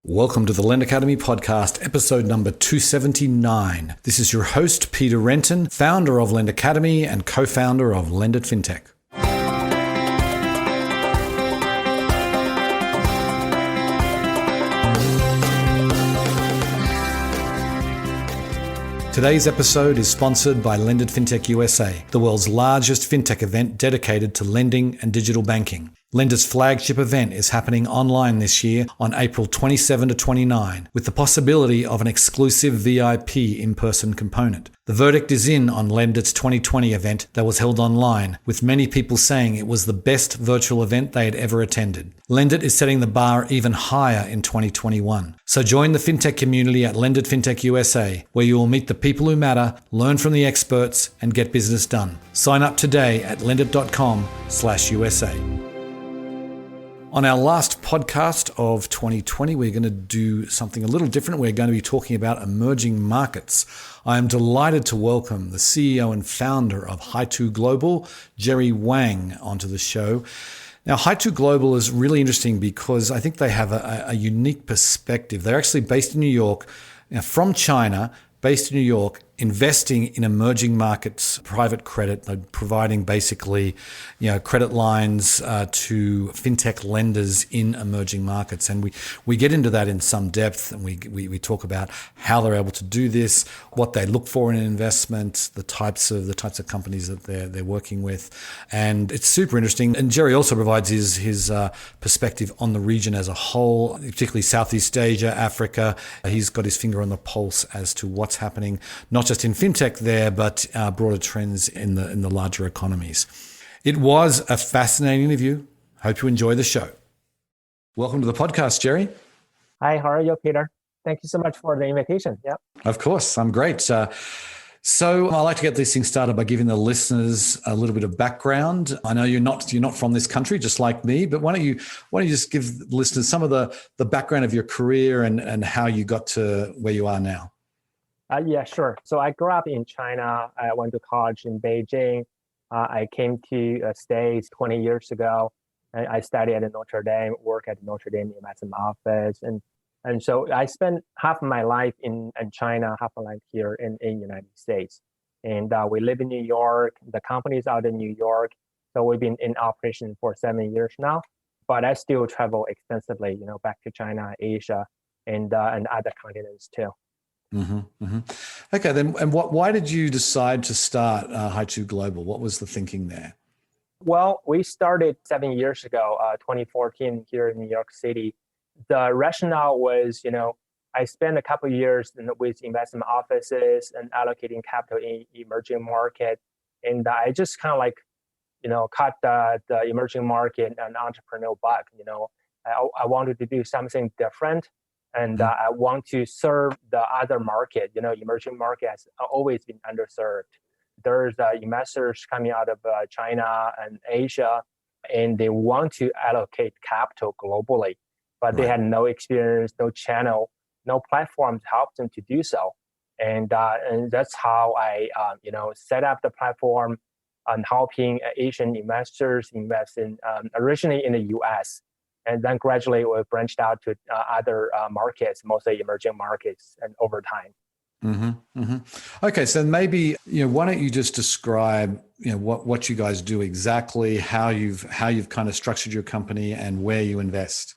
Welcome to the Lend Academy podcast, episode number 279. This is your host, Peter Renton, founder of Lend Academy and co-founder of Lend at Fintech. Today's episode is sponsored by Lend at Fintech USA, the world's largest fintech event dedicated to lending and digital banking. Lender's flagship event is happening online this year on April 27 to 29, with the possibility of an exclusive VIP in-person component. The verdict is in on Lender's 2020 event that was held online, with many people saying it was the best virtual event they had ever attended. Lend is setting the bar even higher in 2021. So join the fintech community at Lend at Fintech USA, where you will meet the people who matter, learn from the experts, and get business done. Sign up today at lendit.com/USA. On our last podcast of 2020, we're going to do something a little different. We're going to be talking about emerging markets. I am delighted to welcome the CEO and founder of Haitou Global, Jerry Wang, onto the show. Now, Haitou Global is really interesting because I think they have a unique perspective. They're actually based in New York, from China, based in New York, investing in emerging markets, private credit, providing basically, credit lines to fintech lenders in emerging markets. And we get into that in some depth, and we talk about how they're able to do this, what they look for in an investment, the types of companies that they're working with, and it's super interesting. And Jerry also provides his perspective on the region as a whole, particularly Southeast Asia, Africa. He's got his finger on the pulse as to what's happening, not just in fintech there, but broader trends in the larger economies. It was a fascinating interview. Hope you enjoy the show. Welcome to the podcast, Jerry. Hi, how are you, Peter? Thank you so much for the invitation. Yep. Of course, I'm great. So I like to get these things started by giving the listeners a little bit of background. I know you're not from this country, just like me, but why don't you just give the listeners some of the background of your career and how you got to where you are now? Yeah, sure. So I grew up in China. I went to college in Beijing. I came to States 20 years ago. I studied at Notre Dame, work at Notre Dame investment office. And so I spent half of my life in China, half of my life here in the United States. And we live in New York. The company's out in New York. So we've been in operation for 7 years now. But I still travel extensively, back to China, Asia, and other continents too. Mm-hmm, mm-hmm. Okay, then, and why did you decide to start Haitou Global? What was the thinking there? Well, we started 7 years ago, 2014, here in New York City. The rationale was, I spent a couple of years with investment offices and allocating capital in emerging market, and I just kind of caught the emerging market and entrepreneurial bug. I wanted to do something different. And I want to serve the other market. Emerging market has always been underserved. There's investors coming out of China and Asia, and they want to allocate capital globally, but they had no experience, no channel, no platform to help them to do so. And that's how I, set up the platform on helping Asian investors invest in originally in the U.S. And then gradually we branched out to other markets, mostly emerging markets, and over time. Mm-hmm, mm-hmm. Okay, so maybe why don't you just describe what you guys do exactly, how you've kind of structured your company, and where you invest.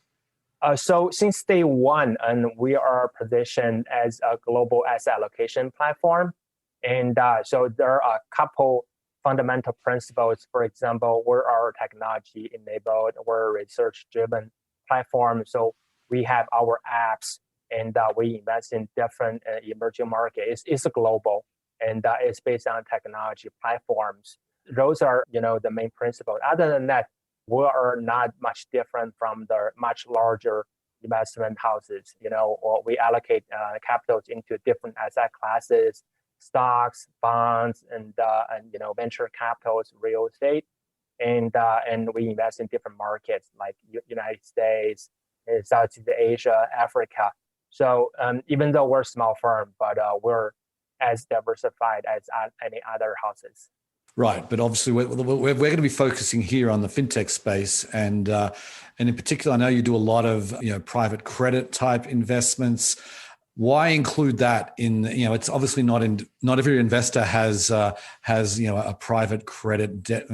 So since day one, and we are positioned as a global asset allocation platform, and so there are a couple fundamental principles. For example, we're our technology enabled, we're a research driven platform. So we have our apps, and we invest in different emerging markets. It's global, and it's based on technology platforms. Those are, the main principles. Other than that, we are not much different from the much larger investment houses. Or we allocate capitals into different asset classes, stocks, bonds, and venture capitals, real estate, and we invest in different markets like United States, Southeast Asia, Africa. So even though we're a small firm, but we're as diversified as any other houses. Right, but obviously we're going to be focusing here on the fintech space, and in particular, I know you do a lot of private credit type investments. Why include that in? It's obviously not every investor has a private credit debt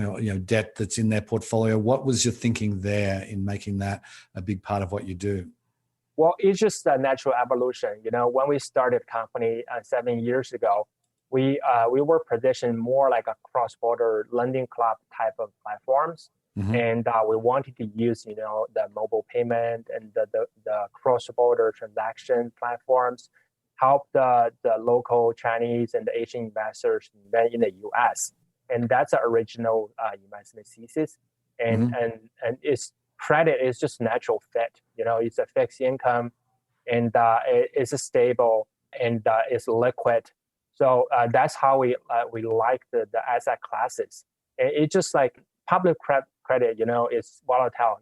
debt that's in their portfolio. What was your thinking there in making that a big part of what you do? Well, it's just a natural evolution. When we started the company 7 years ago, we were positioned more like a cross-border lending club type of platforms, Mm-hmm. and we wanted to use the mobile payment and the cross-border transaction platforms, help the local Chinese and the Asian investors invest in the U.S. And that's the original investment thesis. And Mm-hmm. and it's credit is just natural fit. It's a fixed income, and it's a stable, and it's liquid. So that's how we like the asset classes. And it's just like public credit, is volatile.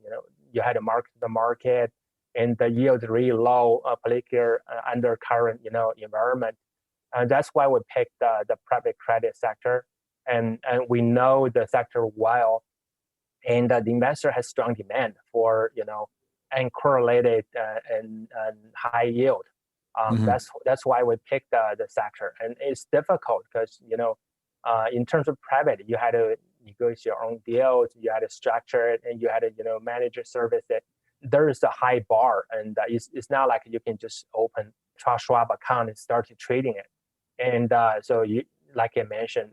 You had to mark the market, and the yield really low, particular undercurrent, environment. And that's why we picked the private credit sector, and we know the sector well, and the investor has strong demand for uncorrelated and high yield. Mm-hmm. That's why we picked the sector, and it's difficult because in terms of private, you had to negotiate your own deals, you had to structure it, and you had to manage your service it. There is a high bar, and it's not like you can just open Charles Schwab account and start trading it. And so you, like I mentioned,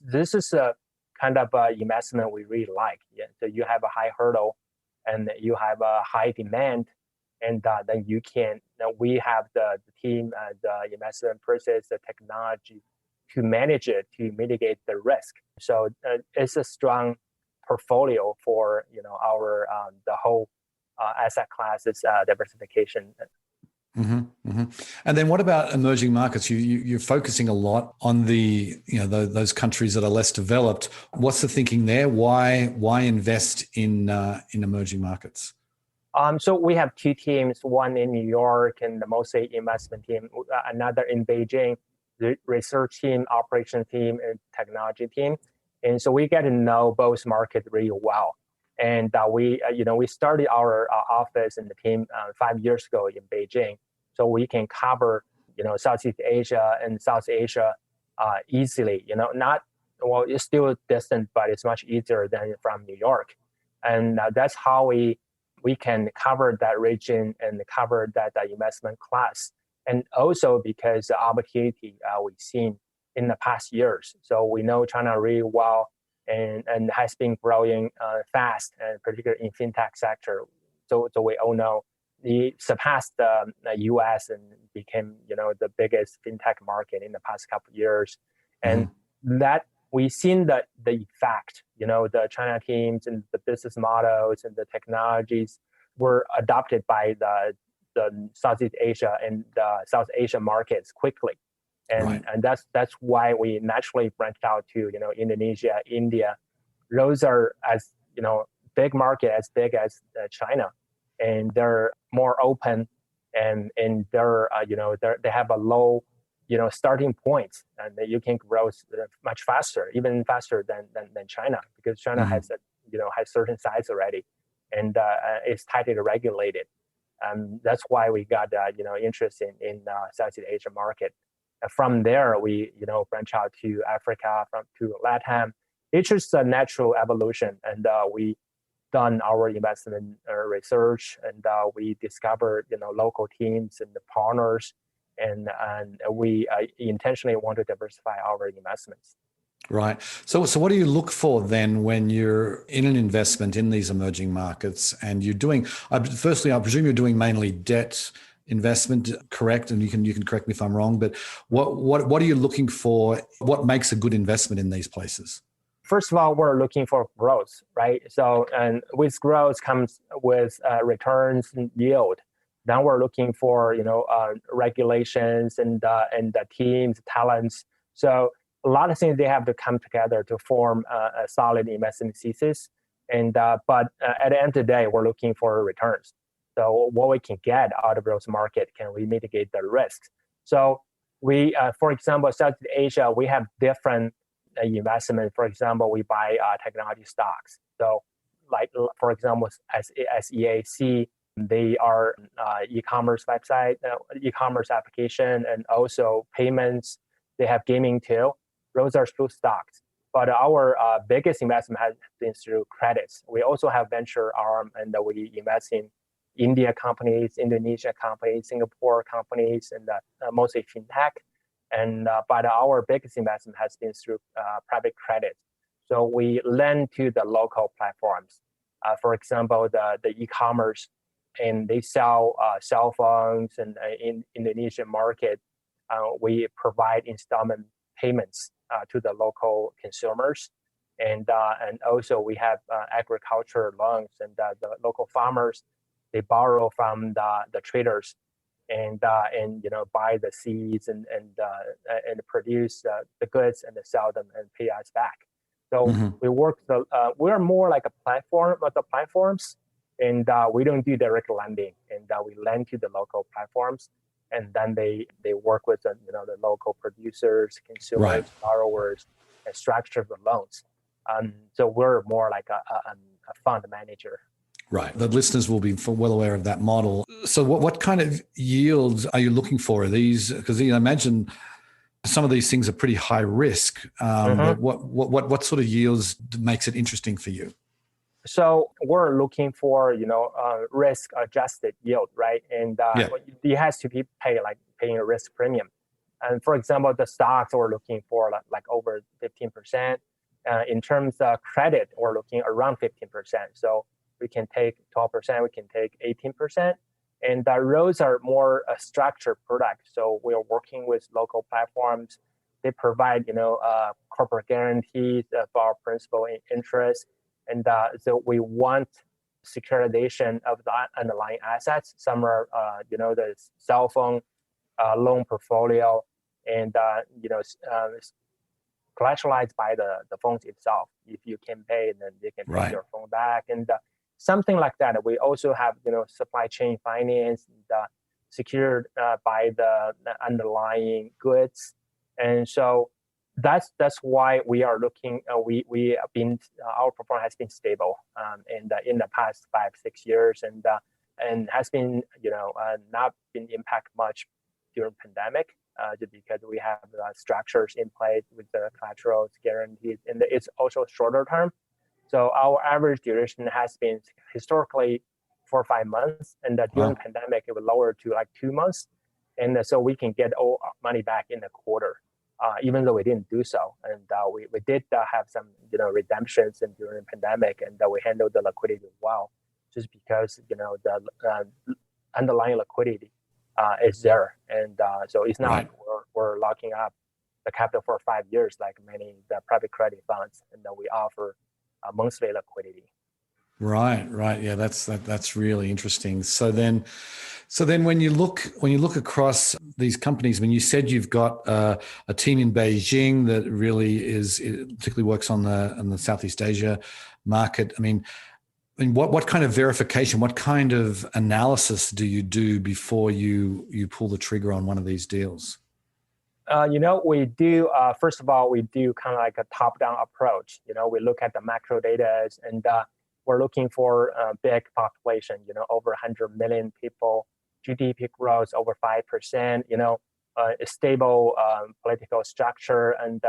this is a kind of investment we really like. Yeah, so you have a high hurdle, and you have a high demand, and then you can. We have the team, the investment process, the technology to manage it, to mitigate the risk. So it's a strong portfolio for our the whole asset classes diversification. Mm-hmm, mm-hmm. And then what about emerging markets? You're focusing a lot on those countries that are less developed. What's the thinking there? Why invest in emerging markets? So we have two teams, one in New York and the mostly investment team, another in Beijing, the research team, operation team, and technology team. And so we get to know both markets really well. And we started our office and the team 5 years ago in Beijing, so we can cover Southeast Asia and South Asia easily. It's still distant, but it's much easier than from New York, and that's how we can cover that region and cover that investment class, and also because the opportunity we've seen in the past years. So we know China really well, and has been growing fast, and particularly in fintech sector. So we all know they surpassed the U.S. and became the biggest fintech market in the past couple of years, and that we've seen the effect. The China teams and the business models and the technologies were adopted by the Southeast Asia and the South Asian markets quickly. And that's why we naturally branched out to Indonesia, India. Those are as big market, as big as China, and they're more open, and they're they have a low starting point, and you can grow much faster, even faster than China, because China has has certain size already, and it's tightly regulated. That's why we got interest in Southeast Asia market. From there, we branch out to Africa, to LATAM. It's just a natural evolution, and we done our investment research, and we discovered local teams and the partners, and we intentionally want to diversify our investments. Right. So what do you look for then when you're in an investment in these emerging markets and you're doing? Firstly, I presume you're doing mainly debt investment, correct? And you can correct me if I'm wrong. But what are you looking for? What makes a good investment in these places? First of all, we're looking for growth, right? So, and with growth comes with returns and yield. Then we're looking for regulations and the teams, talents. So a lot of things, they have to come together to form a solid investment thesis. And but at the end of the day, we're looking for returns. So what we can get out of those markets, can we mitigate the risks? So we, for example, Southeast Asia, we have different investment. For example, we buy technology stocks. So, like for example, as SEAC, they are e-commerce website, e-commerce application, and also payments. They have gaming too. Those are through stocks. But our biggest investment has been through credits. We also have venture arm, and we invest in India companies, Indonesia companies, Singapore companies, and mostly fintech. And but our biggest investment has been through private credit. So we lend to the local platforms. For example, the e-commerce, and they sell cell phones, and in Indonesian market, we provide installment payments to the local consumers. And also we have agriculture loans, and the local farmers, they borrow from the traders, and buy the seeds and produce the goods and sell them and pay us back. So we are more like a platform of the platforms, and we don't do direct lending, and we lend to the local platforms, and then they work with the local producers, consumers, borrowers, and structure the loans. So we're more like a fund manager. Right. The listeners will be well aware of that model. So what kind of yields are you looking for? Are these, because I imagine some of these things are pretty high risk. But what sort of yields makes it interesting for you? So we're looking for risk adjusted yield, right? And it has to be paying a risk premium. And for example, the stocks we're looking for like over 15%. In terms of credit, we're looking around 15%. So we can take 12%, we can take 18%. And those are more structured products. So we are working with local platforms. They provide, corporate guarantees for our principal and interest. And so we want securitization of the underlying assets. Some are, the cell phone loan portfolio, and, collateralized by the phones itself. If you can pay, then they can pay your phone back. And something like that. We also have, supply chain finance, secured by the underlying goods. And so that's why we are looking. We have been, our performance has been stable in the past 5-6 years, and has been not been impacted much during pandemic, just because we have structures in place with the collaterals, guarantees, and it's also shorter term. So our average duration has been historically 4 or 5 months, and during pandemic it was lower to like 2 months, and so we can get all our money back in a quarter, even though we didn't do so. And we did have some redemptions and during pandemic, and we handled the liquidity well, just because the underlying liquidity is there, and so it's not like we're locking up the capital for 5 years like many the private credit funds, and then we offer monthly liquidity. Right. Yeah, that's really interesting. So then when you look across these companies, when you said you've got a team in Beijing that really particularly works on the Southeast Asia market. I mean, what kind of verification, what kind of analysis do you do before you pull the trigger on one of these deals? We do, first of all, we do kind of like a top-down approach. We look at the macro data, and we're looking for a big population, over 100 million people, GDP growth over 5%, a stable political structure, and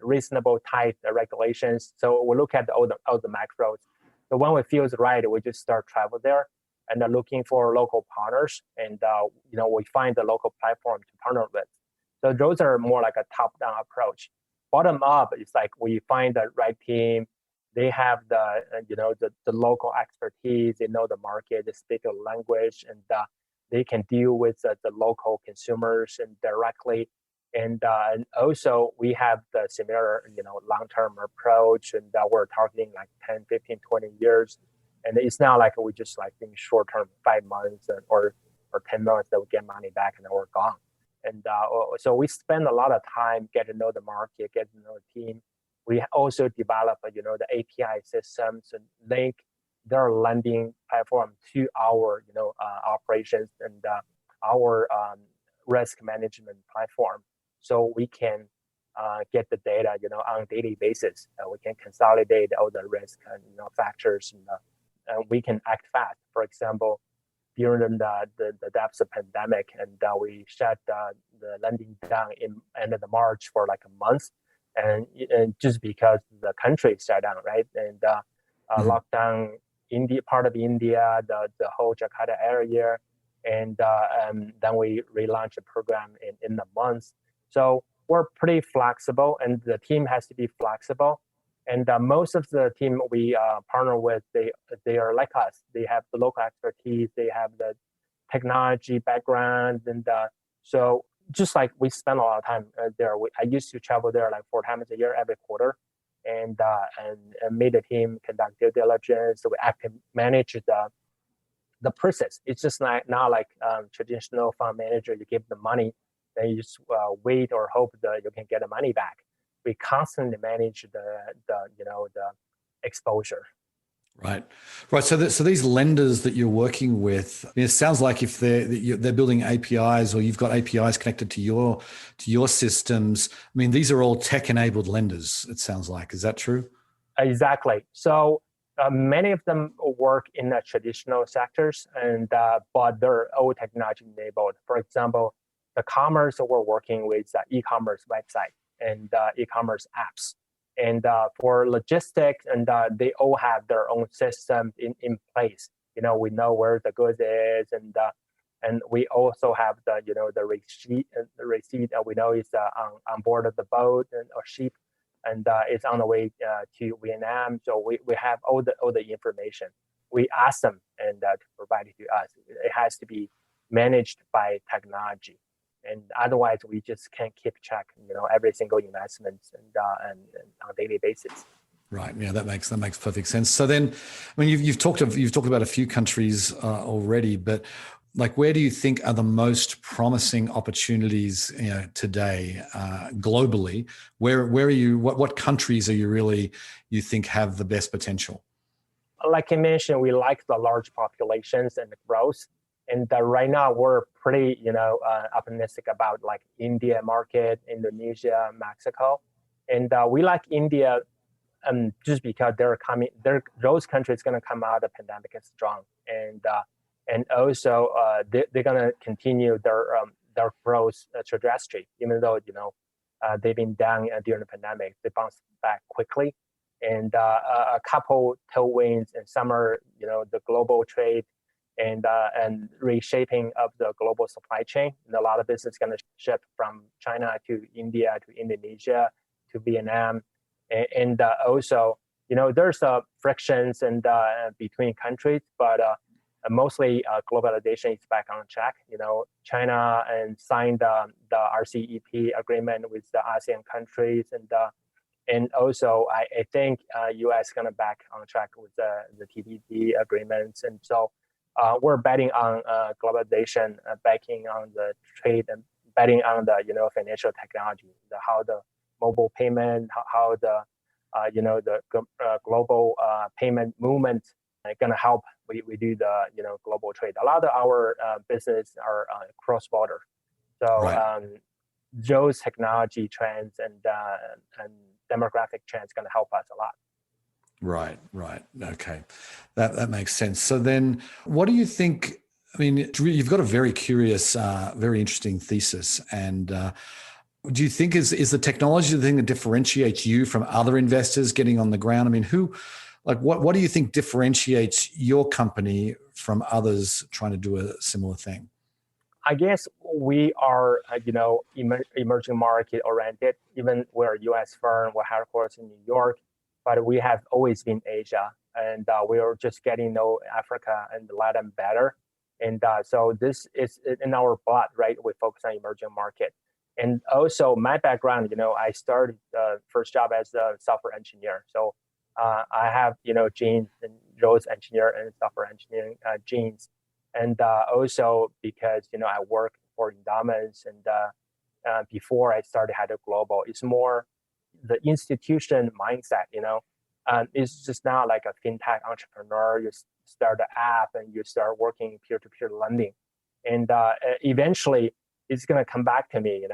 reasonable tight regulations. So we look at all the macros. So when we feel it's right, we just start travel there, and looking for local partners, and we find the local platform to partner with. So those are more like a top-down approach. Bottom up, it's like we find the right team. They have the local expertise. They know the market. They speak the language, and they can deal with the local consumers and directly. And also we have the similar long-term approach, and we're targeting like 10, 15, 20 years. And it's not like we just like in short-term 5 months or 10 months that we get money back and then we're gone. And so we spend a lot of time getting to know the market, getting to know the team. We also develop, the API systems and link their lending platform to our, operations and our risk management platform, so we can get the data, on a daily basis. We can consolidate all the risk and factors, and we can act fast. For example, during the depths of pandemic, and we shut the lending down in end of the March for like a month, and just because the country shut down, right? And lockdown part of India, the whole Jakarta area, and then we relaunched the program in a month. So we're pretty flexible, and the team has to be flexible. And most of the team we partner with, they are like us. They have the local expertise, they have the technology background, and so just like we spend a lot of time there. I used to travel there like 4 times a year every quarter, and made the team conduct due diligence. So we actively manage the process. It's just not like traditional fund manager. You give the money, then you just wait or hope that you can get the money back. We constantly manage the exposure. Right. So these lenders that you're working with, I mean, it sounds like if they're building APIs, or you've got APIs connected to your systems. I mean, these are all tech-enabled lenders. It sounds like. Is that true? Exactly. So many of them work in the traditional sectors, and but they're all technology enabled. For example, the commerce that we're working with e-commerce website and e-commerce apps. And for logistics, and they all have their own system in place. We know where the goods is, and we also have the receipt. The receipt we know is on board of the boat or ship, and it's on the way to Vietnam. So we have all the information. We ask them and to provide it to us. It has to be managed by technology. And otherwise, we just can't keep track, every single investment and on a daily basis. Right. Yeah, that makes perfect sense. So then, I mean, you've talked about a few countries already, but like, where do you think are the most promising opportunities today globally? Where are you? What countries are you think have the best potential? Like I mentioned, we like the large populations and the growth. And right now we're pretty, optimistic about like India market, Indonesia, Mexico, and we like India, just because those countries going to come out of the pandemic strong, and also they're going to continue their growth trajectory, even though they've been down during the pandemic. They bounced back quickly, and a couple tailwinds in summer, the global trade. And reshaping of the global supply chain. And a lot of business is going to ship from China to India to Indonesia to Vietnam, and also there's frictions and between countries, but mostly globalization is back on track. China and signed the RCEP agreement with the ASEAN countries, and also I think U.S. is going to back on track with the TPP agreements, and so. We're betting on globalization, backing on the trade, and betting on the financial technology, how the mobile payment, how the global payment movement are going to help. We do the global trade. A lot of our business are cross border, so right. Those technology trends and demographic trends going to help us a lot. Right. Okay. That makes sense. So then what do you think, I mean, you've got a very curious, very interesting thesis. And do you think is the technology the thing that differentiates you from other investors getting on the ground? I mean, what do you think differentiates your company from others trying to do a similar thing? I guess we are, emerging market oriented. Even we're a U.S. firm, we're headquartered in New York. But we have always been Asia, and we are just getting to know Africa and Latin better. And so this is in our blood, right? We focus on emerging market. And also my background, I started first job as a software engineer. So I have, genes and roles engineer and software engineering genes. And also because, I work for endowments, and before I started Haitou Global, it's more the institution mindset, it's just not like a fintech entrepreneur. You start an app and you start working peer-to-peer lending. And eventually, it's going to come back to me, and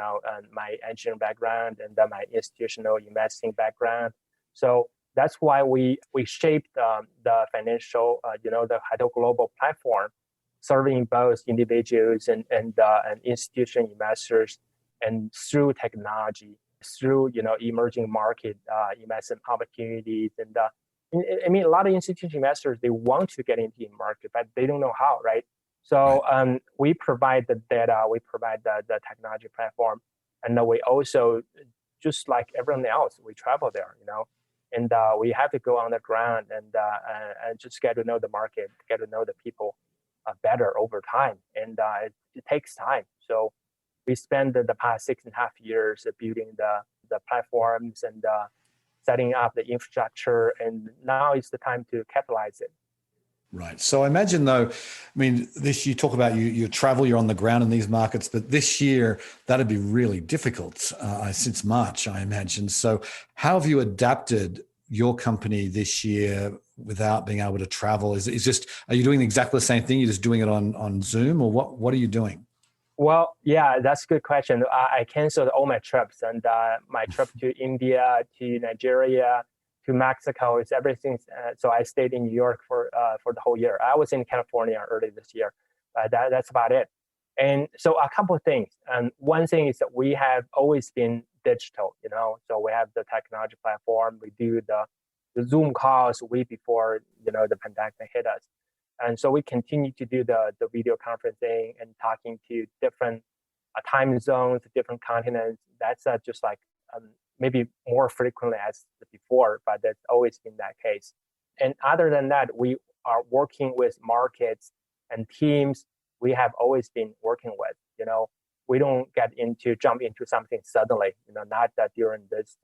my engineering background and then my institutional investing background. So that's why we shaped the financial, the Haitou global platform, serving both individuals and institutional investors, and through technology, through emerging market investment opportunities, and I mean, a lot of institutional investors, they want to get into the market, but they don't know how, right? So we provide the data, we provide the technology platform, and then we also, just like everyone else, we travel there, and we have to go on the ground and just get to know the market, get to know the people better over time, and it takes time. So we spent the past 6.5 years building the platforms and setting up the infrastructure, and now it's the time to capitalize it. Right. So I imagine, though, I mean, this, you talk about you travel, you're on the ground in these markets, but this year that'd be really difficult since March, I imagine. So how have you adapted your company this year without being able to travel? Is just, are you doing exactly the same thing? You're just doing it on Zoom, or what are you doing? Well, yeah, that's a good question. I canceled all my trips, and my trip to India, to Nigeria, to Mexico, it's everything. So I stayed in New York for the whole year. I was in California early this year. That's about it. And so a couple of things. And one thing is that we have always been digital, so we have the technology platform. We do the Zoom calls way before, the pandemic hit us. And so we continue to do the video conferencing and talking to different time zones, different continents. That's just like maybe more frequently as before, but that's always been that case. And other than that, we are working with markets and teams we have always been working with. We don't jump into something suddenly, not that during this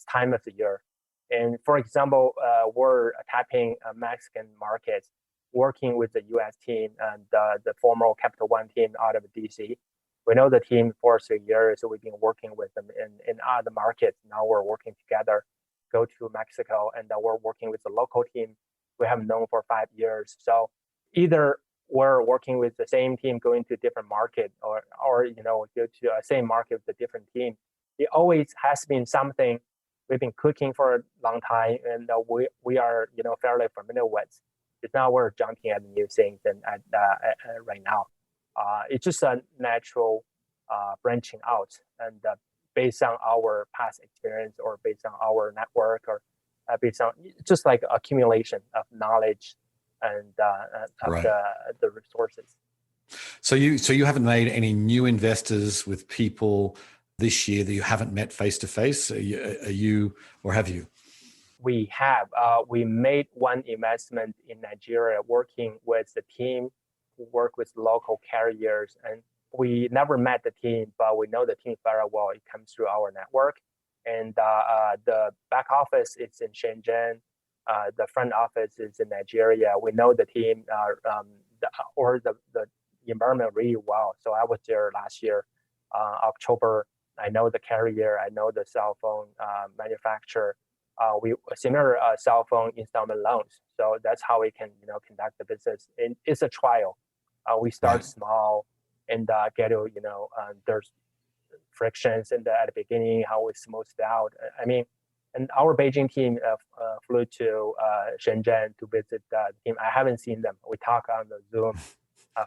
time of the year. And for example, we're tapping Mexican markets, working with the US team and the former Capital One team out of DC. We know the team for 3 years, so we've been working with them in other markets. Now we're working together, go to Mexico, and we're working with the local team we have known for 5 years. So either we're working with the same team going to a different market, or go to a same market with a different team. It always has been something we've been cooking for a long time, and we are fairly familiar with. But now we're jumping at new things, and right now, it's just a natural branching out, and based on our past experience, or based on our network, or based on just like accumulation of knowledge and of the resources. So you haven't made any new investors with people this year that you haven't met face to face? Are you, or have you? We have. We made one investment in Nigeria, working with the team who work with local carriers, and we never met the team, but we know the team very well. It comes through our network, and the back office is in Shenzhen. The front office is in Nigeria. We know the team the environment really well. So I was there last year, October. I know the carrier. I know the cell phone manufacturer. We similar cell phone installment loans. So that's how we can conduct the business. And it's a trial. We start small and get to there's frictions at the beginning, how we smooth it out. I mean, and our Beijing team flew to Shenzhen to visit the team. I haven't seen them. We talk on the Zoom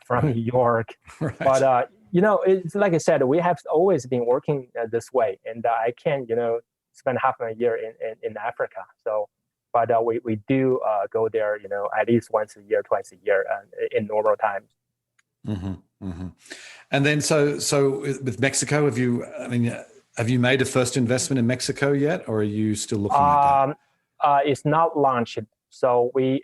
from New York. Right. But, it's like I said, we have always been working this way. And I can't, spend half a year in Africa. So, but we do go there, at least once a year, twice a year in normal times. Mm-hmm, mm-hmm. And then, so with Mexico, have you made a first investment in Mexico yet, or are you still looking at that? It's not launched. So we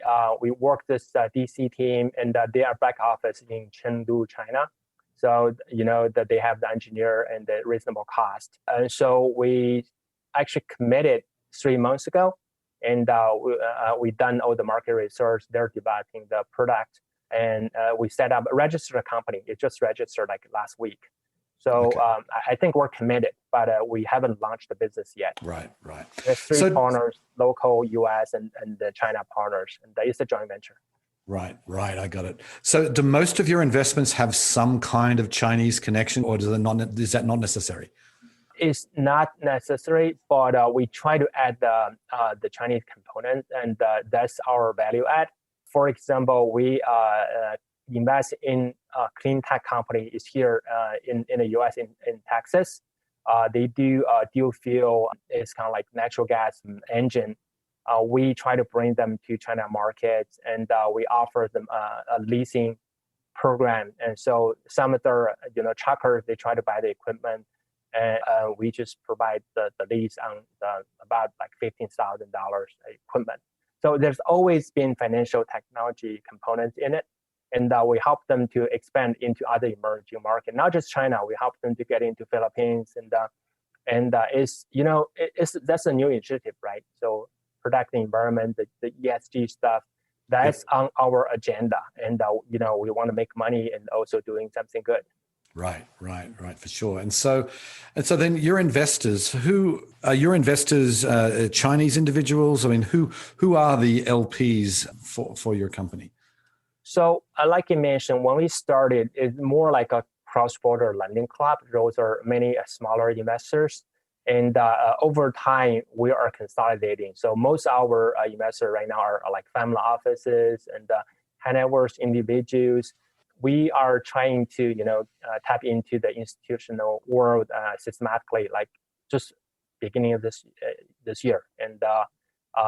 work this DC team, and their back office in Chengdu, China. So that they have the engineer and the reasonable cost. And so we actually committed 3 months ago, and we done all the market research. They're developing the product, and we set up a registered company. It just registered like last week. So okay. I think we're committed, but we haven't launched the business yet. Right. There's three partners, local, US, and the China partners, and it's a joint venture. Right, right. I got it. So do most of your investments have some kind of Chinese connection, or is that not necessary? It's not necessary, but we try to add the Chinese component, and that's our value add. For example, we invest in a clean tech company is here in the US in Texas. They do dual fuel. It's kind of like natural gas engine. We try to bring them to China markets, and we offer them a leasing program. And so some of their truckers, they try to buy the equipment, and we just provide the lease on about like $15,000 equipment. So there's always been financial technology components in it, and we help them to expand into other emerging markets, not just China. We help them to get into Philippines, and it's that's a new initiative, right? So protect the environment, the ESG stuff, that's on our agenda, and we want to make money and also doing something good. Right, right, right, for sure. And so then your investors, who are your investors? Chinese individuals? I mean, who are the LPs for your company? So, like you mentioned, when we started, it's more like a cross-border lending club. Those are many smaller investors, and over time we are consolidating. So most of our investors right now are like family offices and high net worth individuals. We are trying to tap into the institutional world systematically, like just beginning of this year, and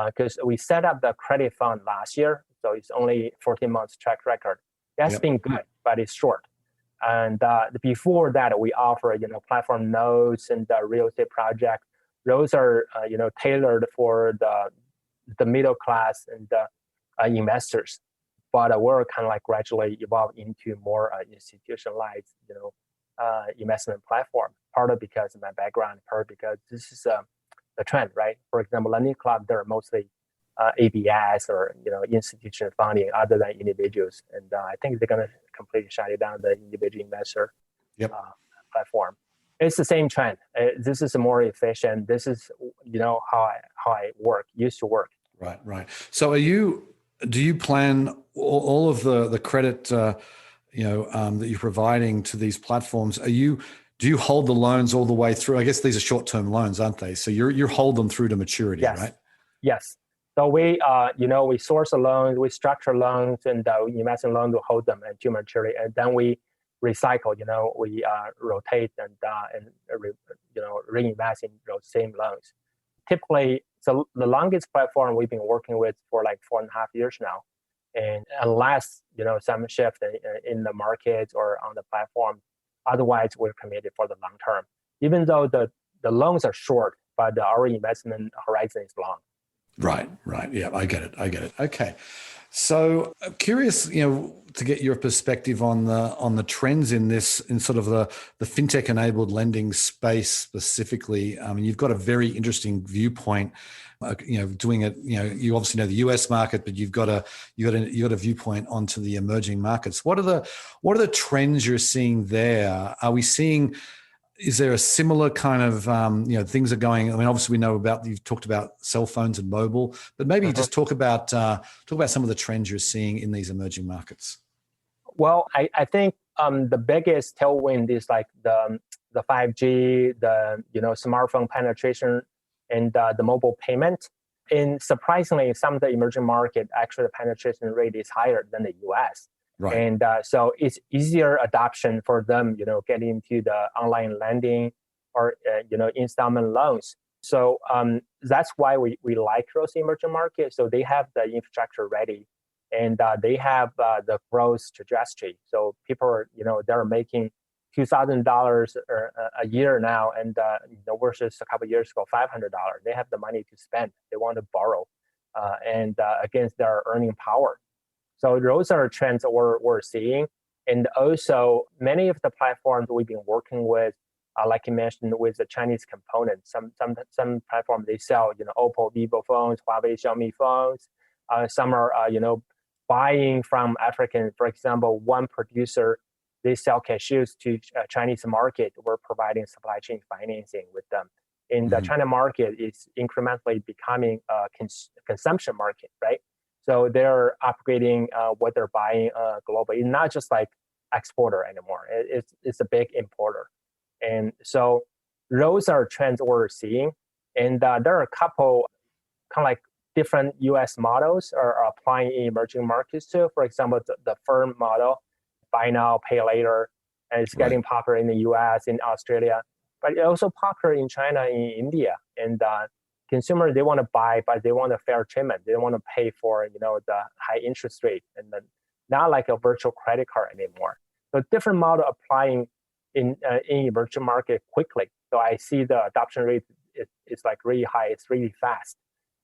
because we set up the credit fund last year, so it's only 14 months track record. That's been good, but it's short. And before that, we offer platform notes and real estate project. Those are tailored for the middle class and investors. But we're kind of like gradually evolve into more institutionalized investment platform. Part of because of my background, part because this is the trend, right? For example, lending club, they're mostly ABS or institutional funding other than individuals, and I think they're gonna completely shut it down, the individual investor platform. It's the same trend. This is more efficient. This is how I used to work. Right, right. So do you plan all of the credit that you're providing to these platforms? Do you hold the loans all the way through? I guess these are short-term loans, aren't they? So you hold them through to maturity, right? Yes. So we we source a loan, we structure loans, and we invest in loans to hold them until maturity, and then we recycle. We rotate and reinvest in those same loans. Typically, so the longest platform we've been working with for like 4.5 years now, and unless some shift in the market or on the platform, otherwise we're committed for the long term. Even though the loans are short, but our investment horizon is long. Right, right. Yeah, I get it. Okay. So I'm curious, to get your perspective on the trends in sort of the fintech enabled lending space specifically. I mean, you've got a very interesting viewpoint, doing it, you obviously know the US market, but you've got a viewpoint onto the emerging markets. What are the trends you're seeing there? Is there a similar kind of, things are going? I mean, obviously we know you've talked about cell phones and mobile, but maybe just talk about some of the trends you're seeing in these emerging markets. Well, I think the biggest tailwind is like the 5G, the smartphone penetration, and the mobile payment. And surprisingly, some of the emerging market, actually the penetration rate is higher than the US. Right. And so it's easier adoption for them, getting into the online lending or, installment loans. So that's why we like those emerging markets. So they have the infrastructure ready, and they have the growth trajectory. So people are, they're making $2,000 a year now, and versus a couple of years ago, $500. They have the money to spend. They want to borrow, and against their earning power. So those are trends that we're seeing. And also many of the platforms we've been working with, like you mentioned, with the Chinese component, some platforms, they sell, Oppo, Vivo phones, Huawei, Xiaomi phones. Some are, buying from African, for example, one producer, they sell cashews to Chinese market. We're providing supply chain financing with them. In the China market, it's incrementally becoming a consumption market, right? So they're upgrading what they're buying globally. It's not just like exporter anymore. It's a big importer. And so those are trends we're seeing. And there are a couple kind of like different US models are applying in emerging markets too. For example, the firm model, buy now, pay later, and it's getting popular in the US, in Australia, but it's also popular in China, in India. And consumers, they want to buy, but they want a fair treatment. They don't want to pay for, the high interest rate, and then not like a virtual credit card anymore. So different model applying in emerging market quickly. So I see the adoption rate is like really high. It's really fast.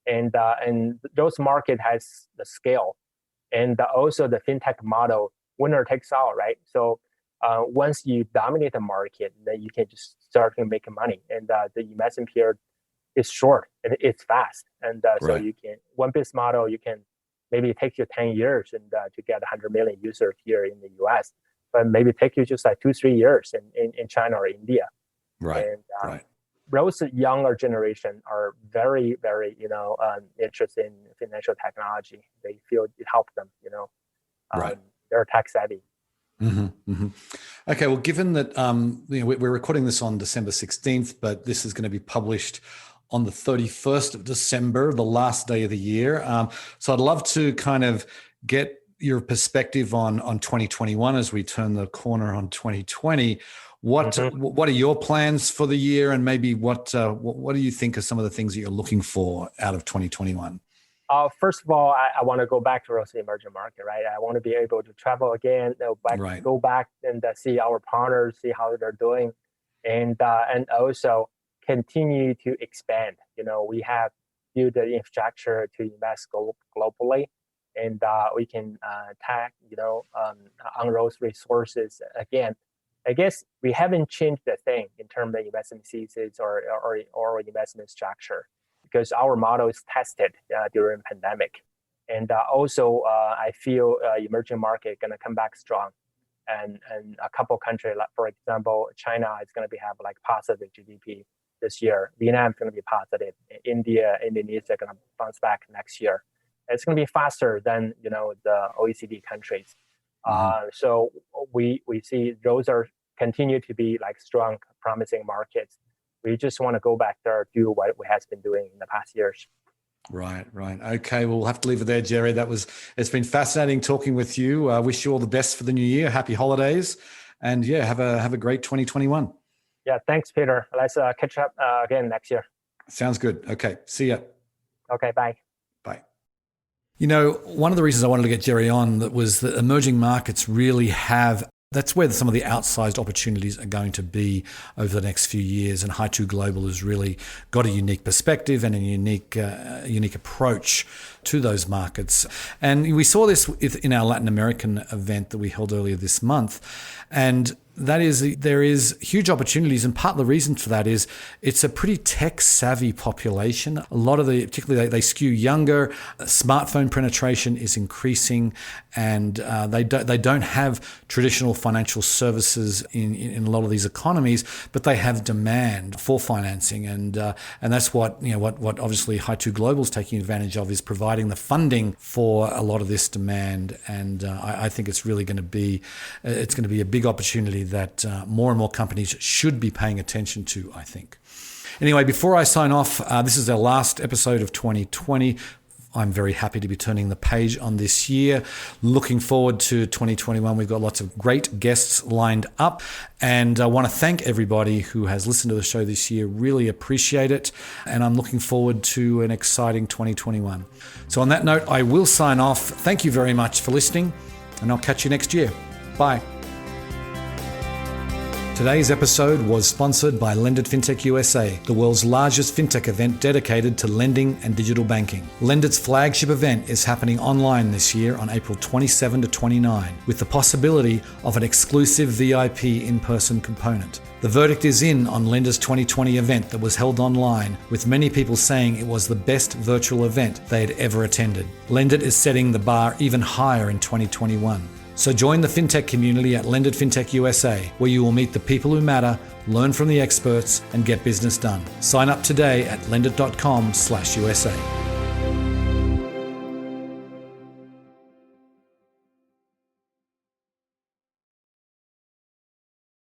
And those market has the scale. And also the fintech model, winner takes all, right? So once you dominate the market, then you can just start to make money. And the investment period is short and it's fast. And so you can, one business model, you can maybe take you 10 years and to get 100 million users here in the US, but maybe take you just like 2-3 years in China or India. Right. And those younger generation are very, very, interested in financial technology. They feel it helps them, they're tech savvy. Mm-hmm, mm-hmm. Okay, well, given that we're recording this on December 16th, but this is going to be published on the 31st of December, the last day of the year. So I'd love to kind of get your perspective on 2021 as we turn the corner on 2020. What are your plans for the year, and maybe what do you think are some of the things that you're looking for out of 2021? First of all, I want to go back to the emerging market, right? I want to be able to travel again, go back and see our partners, see how they're doing, and also continue to expand. We have built the infrastructure to invest globally, and we can tap, on those resources again. I guess we haven't changed the thing in terms of investment thesis or investment structure, because our model is tested during the pandemic. And also, I feel emerging market going to come back strong. And a couple of countries, like, for example, China is going to have like positive GDP this year. Vietnam is going to be positive. India, Indonesia are going to bounce back next year. It's going to be faster than, the OECD countries. So we see those are continue to be like strong, promising markets. We just want to go back there, do what we have been doing in the past years. Right. Okay, well, we'll have to leave it there, Jerry. It's been fascinating talking with you. I wish you all the best for the new year. Happy holidays, and have a great 2021. Yeah, thanks, Peter. Let's catch up again next year. Sounds good. Okay, see ya. Okay, bye. Bye. One of the reasons I wanted to get Jerry on was that emerging markets really that's where some of the outsized opportunities are going to be over the next few years. And Haitou Global has really got a unique perspective and a unique approach to those markets. And we saw this in our Latin American event that we held earlier this month. And that is, there is huge opportunities, and part of the reason for that is it's a pretty tech-savvy population. A lot of particularly they skew younger. Smartphone penetration is increasing, and they don't have traditional financial services in a lot of these economies, but they have demand for financing, and that's what obviously Haitou Global is taking advantage of, is providing the funding for a lot of this demand, and I think it's really going to be a big opportunity that more and more companies should be paying attention to, I think. Anyway, before I sign off, this is our last episode of 2020. I'm very happy to be turning the page on this year. Looking forward to 2021. We've got lots of great guests lined up, and I want to thank everybody who has listened to the show this year. Really appreciate it, and I'm looking forward to an exciting 2021. So on that note, I will sign off. Thank you very much for listening, and I'll catch you next year. Bye. Today's episode was sponsored by Lendit Fintech USA, the world's largest fintech event dedicated to lending and digital banking. Lendit's flagship event is happening online this year on April 27 to 29, with the possibility of an exclusive VIP in-person component. The verdict is in on Lendit's 2020 event that was held online, with many people saying it was the best virtual event they had ever attended. Lendit is setting the bar even higher in 2021. So join the fintech community at Lendit Fintech USA, where you will meet the people who matter, learn from the experts, and get business done. Sign up today at lendit.com/USA.